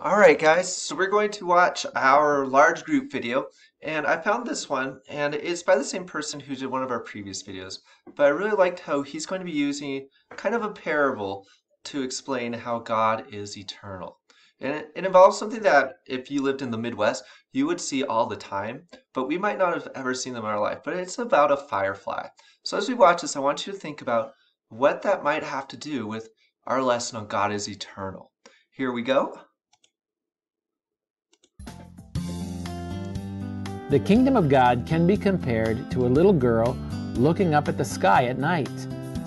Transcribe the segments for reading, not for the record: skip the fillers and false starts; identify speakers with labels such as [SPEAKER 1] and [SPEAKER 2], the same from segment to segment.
[SPEAKER 1] Alright guys, so we're going to watch our large group video, and I found this one, and it's by the same person who did one of our previous videos, but I really liked how he's going to be using kind of a parable to explain how God is eternal. And it involves something that if you lived in the Midwest, you would see all the time, but we might not have ever seen them in our life, but it's about a firefly. So as we watch this, I want you to think about what that might have to do with our lesson on God is eternal. Here we go.
[SPEAKER 2] The kingdom of God can be compared to a little girl looking up at the sky at night,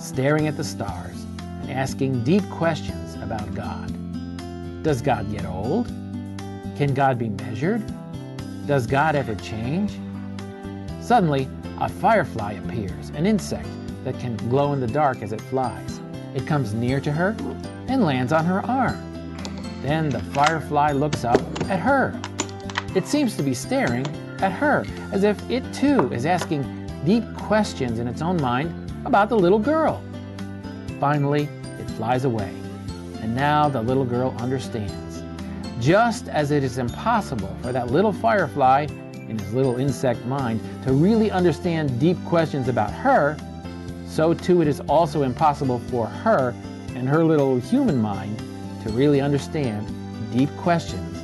[SPEAKER 2] staring at the stars, and asking deep questions about God. Does God get old? Can God be measured? Does God ever change? Suddenly, a firefly appears, an insect that can glow in the dark as it flies. It comes near to her and lands on her arm. Then the firefly looks up at her. It seems to be staring at her, as if it too is asking deep questions in its own mind about the little girl. Finally, it flies away, and now the little girl understands. Just as it is impossible for that little firefly in his little insect mind to really understand deep questions about her, so too it is also impossible for her and her little human mind to really understand deep questions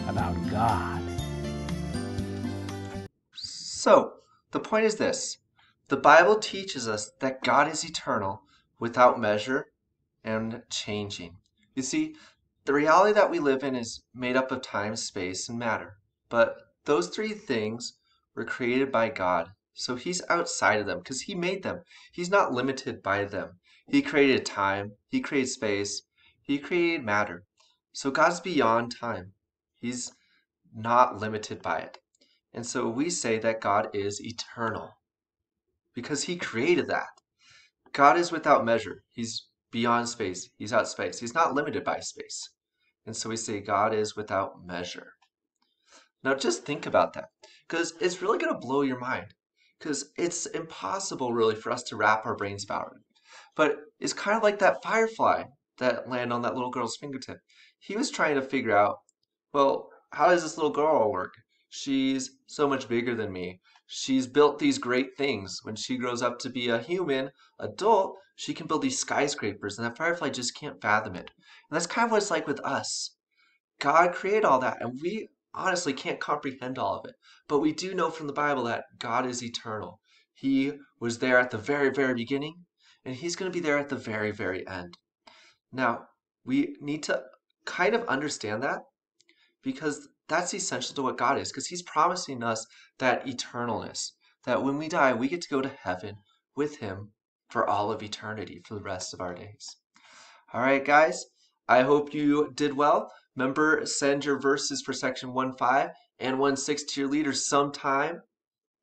[SPEAKER 2] about God.
[SPEAKER 1] So, the point is this. The Bible teaches us that God is eternal, without measure, and changing. You see, the reality that we live in is made up of time, space, and matter. But those three things were created by God. So He's outside of them because He made them. He's not limited by them. He created time, He created space, He created matter. So God's beyond time. He's not limited by it. And so we say that God is eternal because He created that. God is without measure. He's beyond space. He's out space. He's not limited by space. And so we say God is without measure. Now just think about that because it's really going to blow your mind because it's impossible really for us to wrap our brains about it. But it's kind of like that firefly that landed on that little girl's fingertip. He was trying to figure out, well, how does this little girl work? She's so much bigger than me. She's built these great things. When she grows up to be a human adult, she can build these skyscrapers, and that firefly just can't fathom it. And that's kind of what it's like with us. God created all that, and we honestly can't comprehend all of it. But we do know from the Bible that God is eternal. He was there at the very, very beginning, and He's going to be there at the very, very end. Now, we need to kind of understand that because that's essential to what God is, because He's promising us that eternalness, that when we die, we get to go to heaven with Him for all of eternity, for the rest of our days. All right, guys, I hope you did well. Remember, send your verses for section 1.5 and 1.6 to your leaders sometime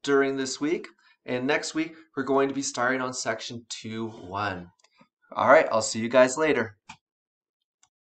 [SPEAKER 1] during this week. And next week, we're going to be starting on section 2.1. All right, I'll see you guys later.